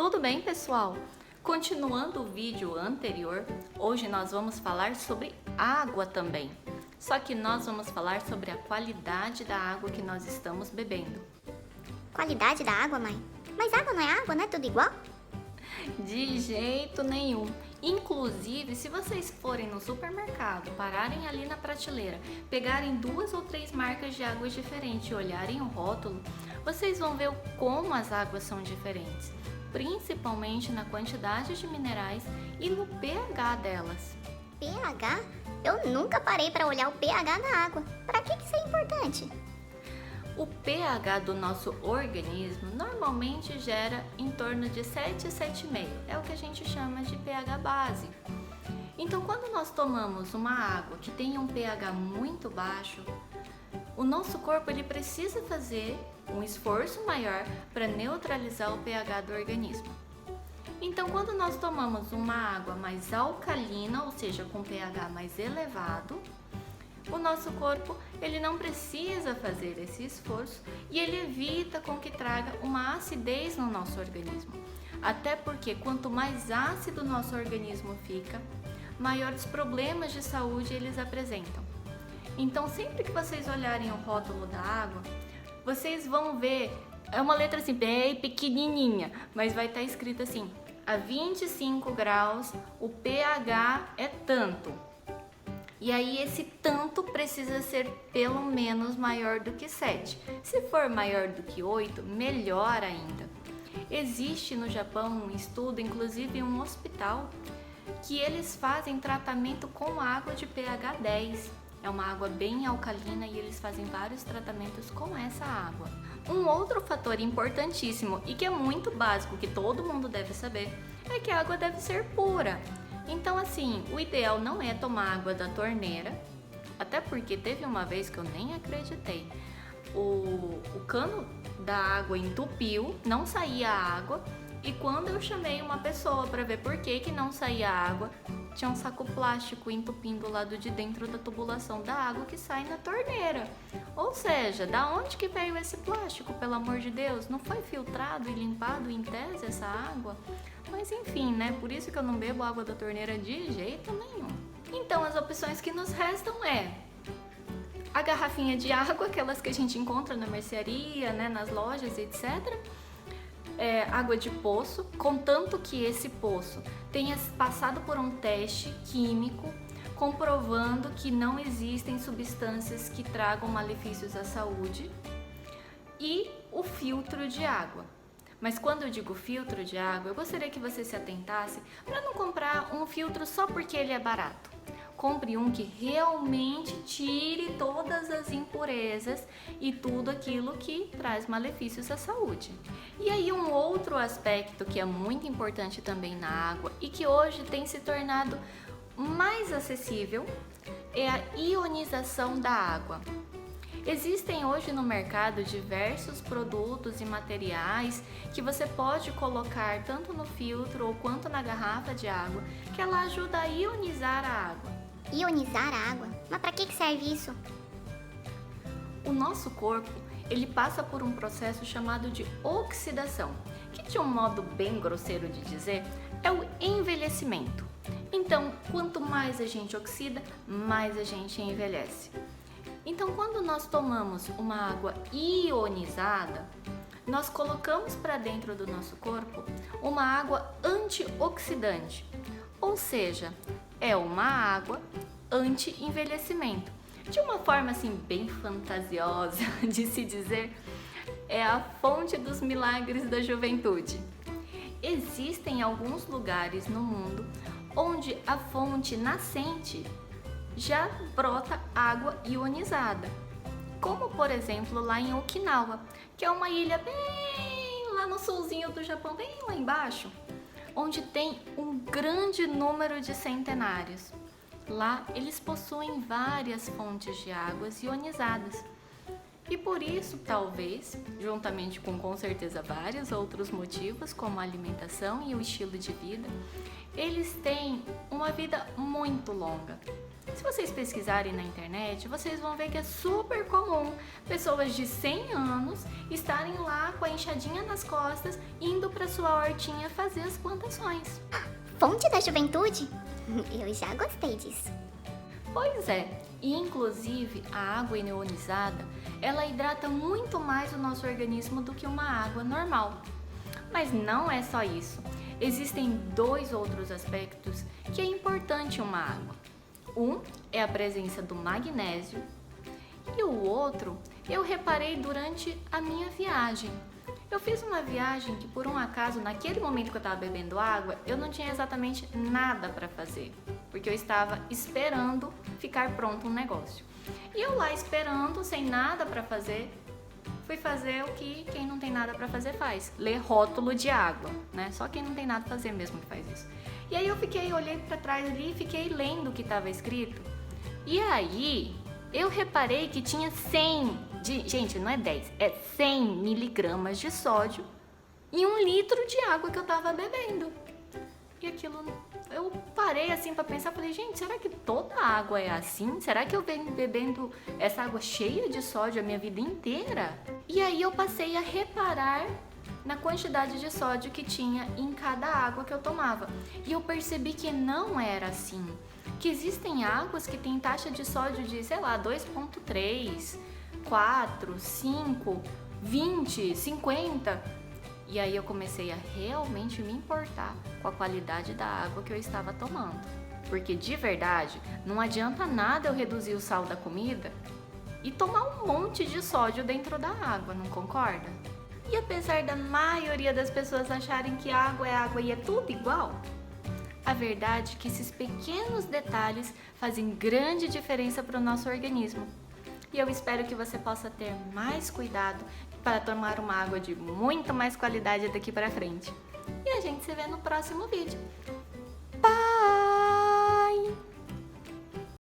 Tudo bem, pessoal? Continuando o vídeo anterior, hoje nós vamos falar sobre água também. Só que nós vamos falar sobre a qualidade da água que nós estamos bebendo. Qualidade da água, mãe? Mas água não é água, não é tudo igual? De jeito nenhum. Inclusive, se vocês forem no supermercado, pararem ali na prateleira, pegarem 2 ou 3 marcas de águas diferentes e olharem o rótulo, vocês vão ver como as águas são diferentes, principalmente na quantidade de minerais e no pH delas. pH? Eu nunca parei para olhar o pH da água. Para que isso é importante? O pH do nosso organismo normalmente gera em torno de 7 a 7,5. É o que a gente chama de pH base. Então, quando nós tomamos uma água que tem um pH muito baixo, o nosso corpo ele precisa fazer um esforço maior para neutralizar o pH do organismo. Então, quando nós tomamos uma água mais alcalina, ou seja, com pH mais elevado, o nosso corpo ele não precisa fazer esse esforço e ele evita com que traga uma acidez no nosso organismo. Até porque quanto mais ácido o nosso organismo fica, maiores problemas de saúde eles apresentam. Então, sempre que vocês olharem o rótulo da água, vocês vão ver, é uma letra assim bem pequenininha, mas vai estar escrito assim: a 25 graus o pH é tanto. E aí esse tanto precisa ser pelo menos maior do que 7. Se for maior do que 8, melhor ainda. Existe no Japão um estudo, inclusive um hospital, que eles fazem tratamento com água de pH 10. É uma água bem alcalina e eles fazem vários tratamentos com essa água. Um outro fator importantíssimo e que é muito básico, que todo mundo deve saber, é que a água deve ser pura. Então, assim, o ideal não é tomar água da torneira, até porque teve uma vez que eu nem acreditei. O cano da água entupiu, não saía água, e quando eu chamei uma pessoa para ver por que não saía água, tinha um saco plástico entupindo o lado de dentro da tubulação da água que sai na torneira. Ou seja, da onde que veio esse plástico, pelo amor de Deus? Não foi filtrado e limpado em tese essa água? Mas enfim, né? Por isso que eu não bebo água da torneira de jeito nenhum. Então, as opções que nos restam é a garrafinha de água, aquelas que a gente encontra na mercearia, né, nas lojas, etc. Água de poço, contanto que esse poço tenha passado por um teste químico comprovando que não existem substâncias que tragam malefícios à saúde, e o filtro de água. Mas quando eu digo filtro de água, eu gostaria que você se atentasse para não comprar um filtro só porque ele é barato. Compre um que realmente tire todas as impurezas e tudo aquilo que traz malefícios à saúde. E aí um outro aspecto que é muito importante também na água e que hoje tem se tornado mais acessível é a ionização da água. Existem hoje no mercado diversos produtos e materiais que você pode colocar tanto no filtro ou quanto na garrafa de água, que ela ajuda a ionizar a água. Ionizar a água? Mas para que serve isso? O nosso corpo, ele passa por um processo chamado de oxidação, que de um modo bem grosseiro de dizer, é o envelhecimento. Então, quanto mais a gente oxida, mais a gente envelhece. Então, quando nós tomamos uma água ionizada, nós colocamos para dentro do nosso corpo uma água antioxidante, ou seja, é uma água anti-envelhecimento. De uma forma assim bem fantasiosa de se dizer, é a fonte dos milagres da juventude. Existem alguns lugares no mundo onde a fonte nascente já brota água ionizada, como por exemplo lá em Okinawa, que é uma ilha bem lá no sulzinho do Japão, bem lá embaixo, onde tem um grande número de centenários. Lá eles possuem várias fontes de águas ionizadas e por isso, talvez, juntamente com certeza vários outros motivos, como a alimentação e o estilo de vida, eles têm uma vida muito longa. Se vocês pesquisarem na internet, vocês vão ver que é super comum pessoas de 100 anos estarem lá com a enxadinha nas costas, indo para sua hortinha fazer as plantações. Fonte da juventude? Eu já gostei disso. Pois é, e inclusive a água neonizada, ela hidrata muito mais o nosso organismo do que uma água normal. Mas não é só isso. Existem 2 outros aspectos que é importante em uma água. Um é a presença do magnésio e o outro eu reparei durante a minha viagem. Eu fiz uma viagem que, por um acaso, naquele momento que eu estava bebendo água, eu não tinha exatamente nada para fazer, porque eu estava esperando ficar pronto um negócio. E eu lá esperando, sem nada para fazer, fui fazer o que quem não tem nada para fazer faz, ler rótulo de água, né? Só quem não tem nada para fazer mesmo que faz isso. E aí eu olhei para trás ali e fiquei lendo o que estava escrito. E aí eu reparei que tinha 100 gente, não é 10, é 100 miligramas de sódio em 1 litro de água que eu tava bebendo. E aquilo, eu parei assim pra pensar, falei, gente, será que toda água é assim? Será que eu venho bebendo essa água cheia de sódio a minha vida inteira? E aí eu passei a reparar na quantidade de sódio que tinha em cada água que eu tomava. E eu percebi que não era assim. Que existem águas que têm taxa de sódio de, sei lá, 2,3, 4, 5, 20, 50. E aí eu comecei a realmente me importar com a qualidade da água que eu estava tomando. Porque de verdade, não adianta nada eu reduzir o sal da comida e tomar um monte de sódio dentro da água, não concorda? E apesar da maioria das pessoas acharem que água é água e é tudo igual, a verdade é que esses pequenos detalhes fazem grande diferença para o nosso organismo. E eu espero que você possa ter mais cuidado para tomar uma água de muito mais qualidade daqui para frente. E a gente se vê no próximo vídeo. Bye!